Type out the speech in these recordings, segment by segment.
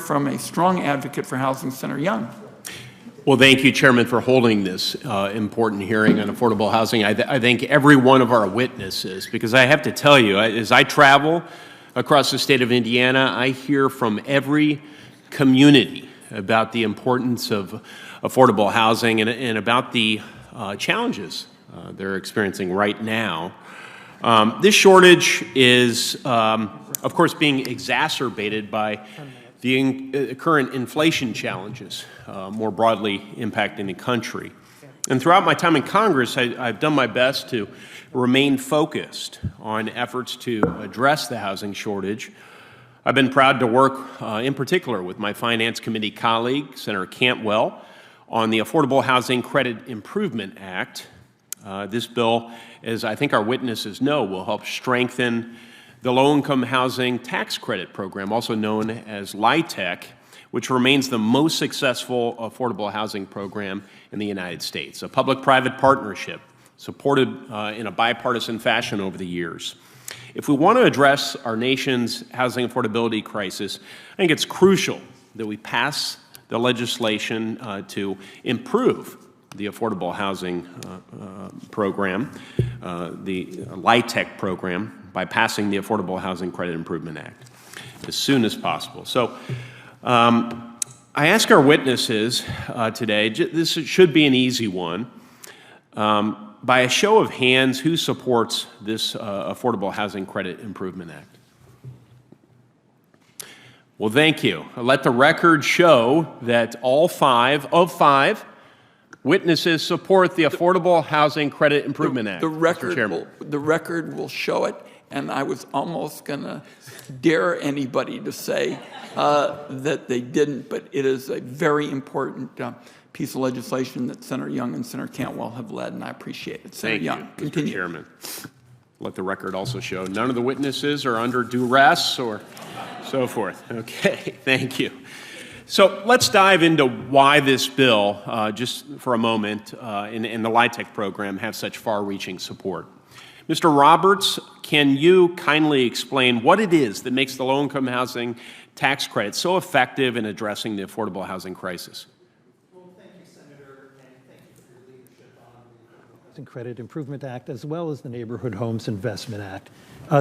from a strong advocate for housing, Senator Young. Well, thank you, Chairman, for holding this important hearing on affordable housing. I thank every one of our witnesses, because I have to tell you, as I travel across the state of Indiana, I hear from every community about the importance of affordable housing and about the challenges they're experiencing right now. This shortage is, of course, being exacerbated by the current inflation challenges more broadly impacting the country. And throughout my time in Congress, I've done my best to remain focused on efforts to address the housing shortage. I've been proud to work in particular with my Finance Committee colleague, Senator Cantwell, on the Affordable Housing Credit Improvement Act. This bill, as I think our witnesses know, will help strengthen the low-income housing tax credit program, also known as LIHTC, which remains the most successful affordable housing program in the United States, a public-private partnership supported in a bipartisan fashion over the years. If we want to address our nation's housing affordability crisis, I think it's crucial that we pass the legislation to improve the affordable housing program, the LIHTC program, by passing the Affordable Housing Credit Improvement Act as soon as possible. So I ask our witnesses today, this should be an easy one, by a show of hands, who supports this Affordable Housing Credit Improvement Act? Well, thank you. Let the record show that all 5 of 5 witnesses support the Affordable Housing Credit Improvement Act. The record will show it, and I was almost going to dare anybody to say that they didn't, but it is a very important piece of legislation that Senator Young and Senator Cantwell have led, and I appreciate it. Senator Young, continue. Mr. Chairman. Let the record also show none of the witnesses are under duress or so forth. Okay, thank you. So let's dive into why this bill, just for a moment, in the LIHTC program have such far-reaching support. Mr. Roberts, can you kindly explain what it is that makes the low-income housing tax credit so effective in addressing the affordable housing crisis? Well, thank you, Senator, and thank you for your leadership on the Affordable Housing Credit Improvement Act, as well as the Neighborhood Homes Investment Act.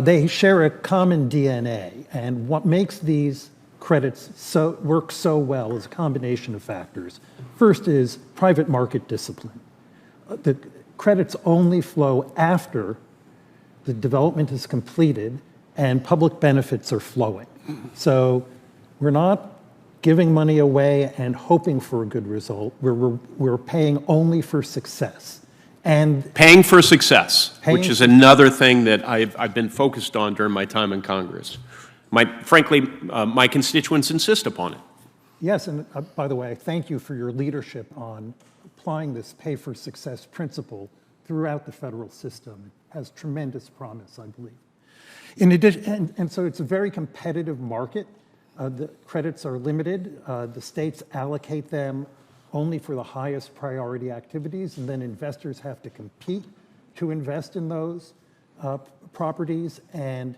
They share a common DNA, and what makes these credits work so well is a combination of factors. First is private market discipline. The credits only flow after the development is completed and public benefits are flowing. So we're not giving money away and hoping for a good result. We're paying only for success. And paying for success, which is another thing that I've been focused on during my time in Congress. Frankly, my constituents insist upon it. Yes, and by the way, thank you for your leadership on applying this pay-for-success principle throughout the federal system. It has tremendous promise, I believe. In addition, and so it's a very competitive market. The credits are limited. The states allocate them only for the highest priority activities, and then investors have to compete to invest in those properties. And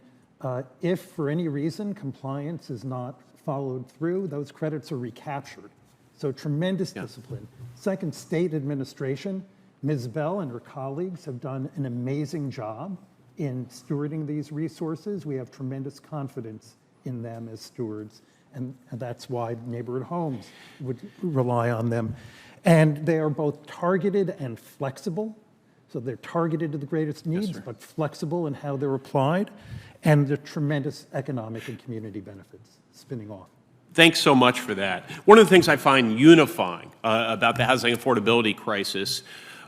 if for any reason compliance is not followed through, those credits are recaptured. So tremendous discipline. Second, state administration. Ms. Bell and her colleagues have done an amazing job in stewarding these resources. We have tremendous confidence in them as stewards, and that's why neighborhood homes would rely on them. And they are both targeted and flexible. So they're targeted to the greatest needs, but flexible in how they're applied, and the tremendous economic and community benefits spinning off. Thanks so much for that. One of the things I find unifying about the housing affordability crisis,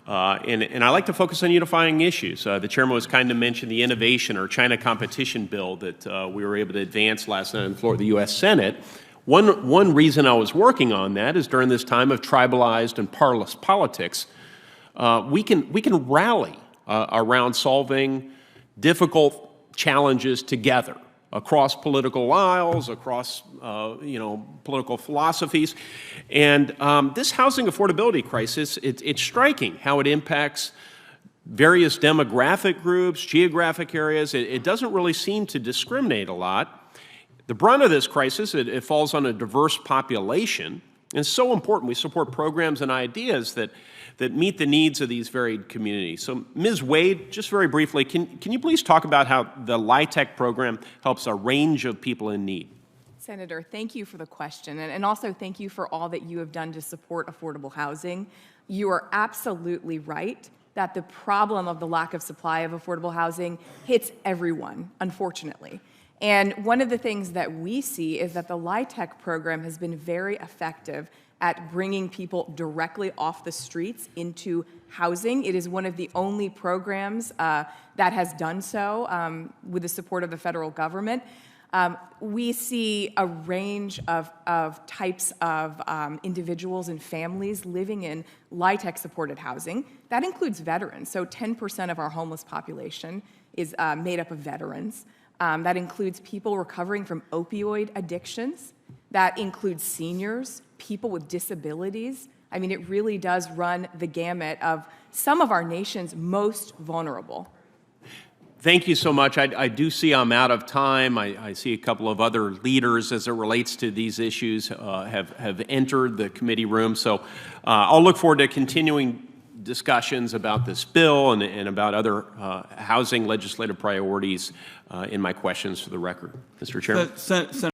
and I like to focus on unifying issues. The chairman was kind to mention the innovation or China competition bill that we were able to advance last night on the floor of the U.S. Senate. One reason I was working on that is during this time of tribalized and parlous politics, we can rally around solving difficult challenges together across political aisles, across political philosophies. And this housing affordability crisis, it's striking how it impacts various demographic groups, geographic areas. It doesn't really seem to discriminate a lot. The brunt of this crisis, it falls on a diverse population, and it's so important we support programs and ideas that meet the needs of these varied communities. So, Ms. Wade, just very briefly, can you please talk about how the LIHTC program helps a range of people in need? Senator, thank you for the question, and also thank you for all that you have done to support affordable housing. You are absolutely right that the problem of the lack of supply of affordable housing hits everyone, unfortunately. And one of the things that we see is that the LIHTC program has been very effective at bringing people directly off the streets into housing. It is one of the only programs that has done so with the support of the federal government. We see a range of types of individuals and families living in LIHTC-supported housing. That includes veterans. So 10% of our homeless population is made up of veterans. That includes people recovering from opioid addictions. That includes seniors, people with disabilities. I mean, it really does run the gamut of some of our nation's most vulnerable. Thank you so much. I do see I'm out of time. I see a couple of other leaders as it relates to these issues have entered the committee room. So I'll look forward to continuing discussions about this bill and about other housing legislative priorities in my questions for the record. Mr. Chairman.